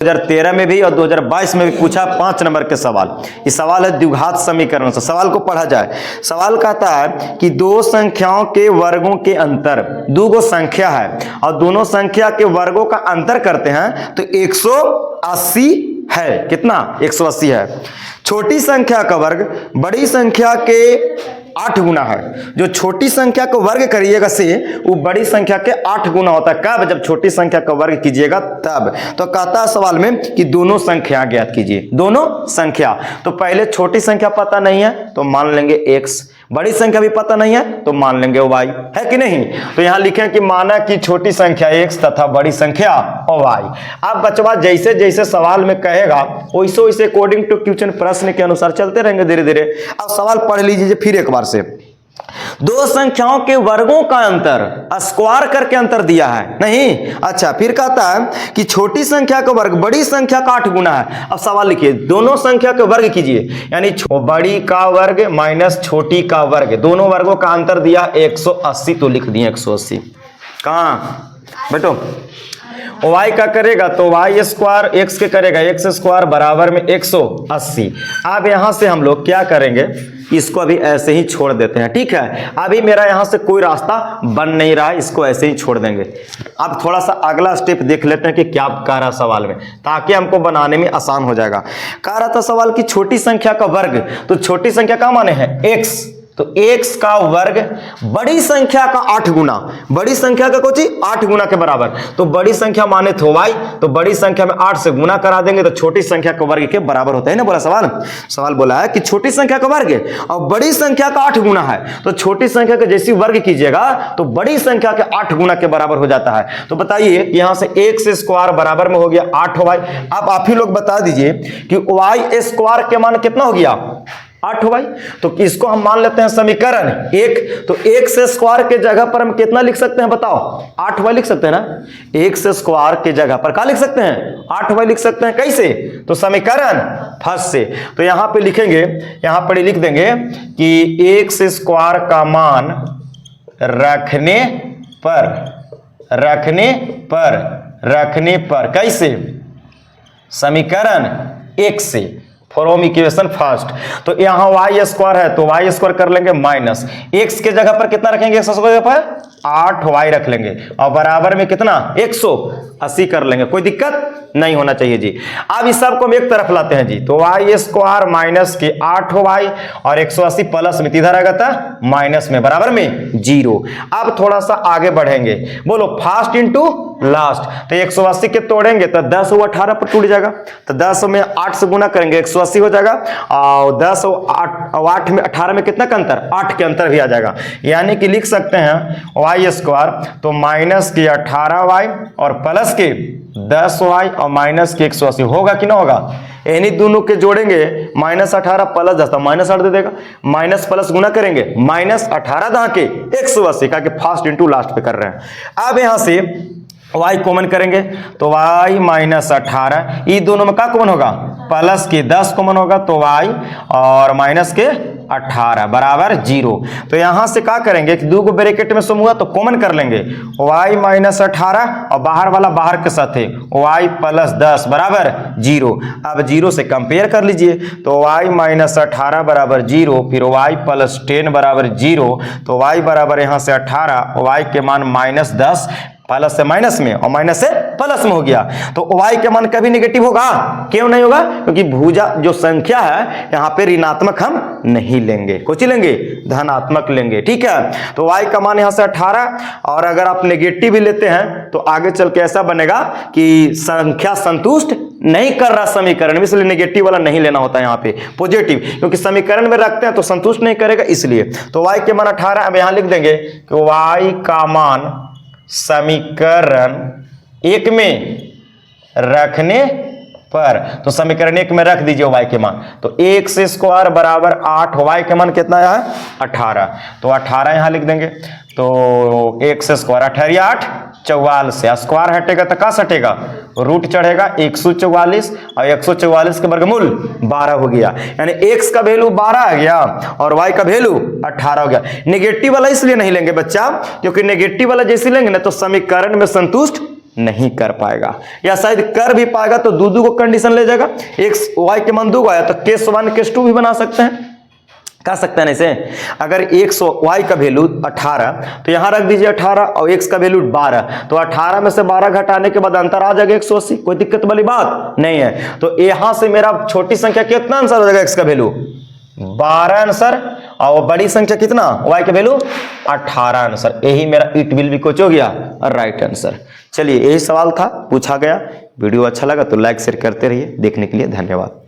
2013 में भी और 2022 में भी पूछा 5 नंबर के सवाल। ये सवाल है द्विघात समीकरण से। सवाल को पढ़ा जाए। सवाल कहता है कि दो संख्याओं के वर्गों के अंतर, दो गो संख्या है और दोनों संख्या के वर्गों का अंतर करते हैं तो 180 है। कितना? 180 है। छोटी संख्या का वर्ग बड़ी संख्या के 8 गुना है। जो छोटी संख्या को वर्ग करिएगा से वो बड़ी संख्या के 8 गुना होता है। कब? जब छोटी संख्या का वर्ग कीजिएगा तब। तो कहता है सवाल में कि दोनों संख्या ज्ञात कीजिए। दोनों संख्या, तो पहले छोटी संख्या पता नहीं है तो मान लेंगे x, बड़ी संख्या भी पता नहीं है तो मान लेंगे y, है कि नहीं? तो यहां लिखें कि माना कि छोटी संख्या x तथा बड़ी संख्या y। अब बचवा जैसे जैसे सवाल में कहेगा वैसे वैसे अकॉर्डिंग टू क्वेश्चन प्रश्न के अनुसार चलते रहेंगे धीरे धीरे। अब सवाल पढ़ लीजिए फिर एक बार से। दो संख्याओं के वर्गों का अंतर स्क्वायर करके अंतर दिया है नहीं। अच्छा, फिर कहता है कि छोटी संख्या का वर्ग बड़ी संख्या का 8 गुना है। अब सवाल लिखिए, दोनों संख्या के वर्ग कीजिए, यानी बड़ी का वर्ग माइनस छोटी का वर्ग, दोनों वर्गों का अंतर दिया 180, तो लिख दिए 180। कहाँ बेटो? y का करेगा तो y स्क्वायर, x के करेगा x स्क्वायर बराबर में 180। अब यहां से हम लोग क्या करेंगे, इसको अभी ऐसे ही छोड़ देते हैं। ठीक है, अभी मेरा यहां से कोई रास्ता बन नहीं रहा है, इसको ऐसे ही छोड़ देंगे। अब थोड़ा सा अगला स्टेप देख लेते हैं कि क्या कह रहा सवाल में, ताकि हमको बनाने में आसान हो जाएगा। कह रहा था सवाल की छोटी संख्या का वर्ग, तो छोटी संख्या का माने है x, तो x का वर्ग बड़ी संख्या का 8 गुना, बड़ी संख्या का कोची 8 गुना के बराबर। तो बड़ी संख्या माने तो y, तो बड़ी संख्या में 8 से गुना करा देंगे तो छोटी संख्या का वर्ग के बराबर होता है ना। बोला सवाल बोला है कि छोटी संख्या का वर्ग और बड़ी संख्या का 8 गुना है, तो छोटी संख्या का जैसी वर्ग कीजिएगा तो बड़ी संख्या के 8 गुना के बराबर हो जाता है। तो बताइए यहां से x स्क्वायर बराबर में हो गया 8y। अब आप ही लोग बता दीजिए कि y स्क्वायर के मान कितना हो गया 8y। तो इसको हम मान लेते हैं समीकरण 1। तो x स्क्वायर के जगह पर हम कितना लिख सकते हैं बताओ? 8y लिख सकते हैं ना। x स्क्वायर के जगह पर क्या लिख सकते हैं? 8y लिख सकते हैं। कैसे? तो समीकरण फर्स्ट से। तो यहां पे लिखेंगे, यहां पर लिख देंगे कि x स्क्वायर का मान रखने पर कैसे? समीकरण 1 से, फ्रॉम इक्वेशन फर्स्ट। तो यहां y स्क्वायर है तो y स्क्वायर कर लेंगे माइनस x के जगह पर कितना रखेंगे? x स्क्वायर पर 8y रख लेंगे और बराबर में कितना 180 कर लेंगे। कोई दिक्कत नहीं होना चाहिए जी। अब इस सब को हम एक तरफ लाते हैं जी। तो y स्क्वायर माइनस के 8y और 180 प्लस में इधर आएगा था माइनस में बराबर में 0। अब थोड़ा सा आगे बढ़ेंगे, बोलो फास्ट इंटू लास्ट। तो 180 के तोड़ेंगे तो 10 और 18 पर टूट जाएगा, तो 10 में 8 से गुना करेंगे 180 हो जाएगा और 10 और 8 में 18 में कितना का अंतर? 8 के अंतर भी आ जाएगा। यानी कि लिख सकते हैं y स्क्वायर तो माइनस के 18y और प्लस के 10y और माइनस के 180 होगा कि ना होगा? इन्हीं दोनों के जोड़ेंगे, माइनस 18 प्लस 10 माइनस 8 दे देगा, माइनस प्लस गुना करेंगे माइनस 18 दहा के 180 का के फास्ट इंटू लास्ट पे कर रहे हैं। अब यहां से y कॉमन करेंगे तो y माइनस 18, ये दोनों में क्या कॉमन होगा? प्लस के 10 कॉमन होगा तो y और माइनस के 18 बराबर 0। तो यहां से क्या करेंगे कि दो को ब्रैकेट में सम हुआ तो कॉमन कर लेंगे, y माइनस 18 और बाहर वाला बाहर के साथ है y प्लस 10 बराबर 0। अब 0 से कंपेयर कर लीजिए तो y माइनस 18 बराबर 0, फिर y प्लस 10 बराबर 0। तो y बराबर यहां से 18, y के मान माइनस 10, प्लस से माइनस में और माइनस से प्लस में हो गया। तो y के मान कभी नेगेटिव होगा? क्यों नहीं होगा? क्योंकि भुजा जो संख्या है यहाँ पे ऋणात्मक हम नहीं लेंगे, कुछ लेंगे धनात्मक लेंगे। ठीक है, तो y का मान यहाँ से 18 और अगर आप नेगेटिव भी लेते हैं तो आगे चल के ऐसा बनेगा कि संख्या संतुष्ट नहीं कर रहा समीकरण में, इसलिए नेगेटिव वाला नहीं लेना होता है यहाँ पे पॉजिटिव, क्योंकि समीकरण में रखते हैं तो संतुष्ट नहीं करेगा इसलिए। तो y के मान 18। अब यहाँ लिख देंगे कि y का मान समीकरण 1 में रखने पर, तो समीकरण 1 में रख दीजिए y के मान। तो x स्क्वायर बराबर 8, y के मान कितना है 18, तो 18 यहां लिख देंगे। तो x स्क्वायर 18 8 44 से स्क्वायर हटेगा तो क्या हटेगा? रूट चढ़ेगा 144 और 144 के वर्गमूल 12 हो गया, यानी x का वैल्यू 12 आ गया और y का वैल्यू 18 हो गया। नेगेटिव वाला इसलिए नहीं लेंगे बच्चा क्योंकि नेगेटिव वाला जैसे लेंगे ना तो समीकरण में संतुष्ट नहीं कर पाएगा, या शायद कर भी पाएगा तो दो को कंडीशन ले जाएगा। एक्स वाई के मान 2 आया तो केस 1 केस 2 भी बना सकते हैं, कर सकते हैं ना इसे। अगर एक्स वाई का वैल्यू 18 तो यहां रख दीजिए 18 और एक्स का वैल्यू 12, तो 18 में से 12 घटाने के बाद अंतर आ जाएगा 180, कोई दिक्कत वाली बात नहीं है। तो यहां से मेरा छोटी संख्या कितना आंसर हो जाएगा, एक्स का वैल्यू 12 आंसर, और बड़ी संख्या कितना, वाई का वैल्यू 18 आंसर। यही मेरा इट विल बी कुछ हो गया राइट आंसर। चलिए यही सवाल था, पूछा गया। वीडियो अच्छा लगा तो लाइक शेयर करते रहिए। देखने के लिए धन्यवाद।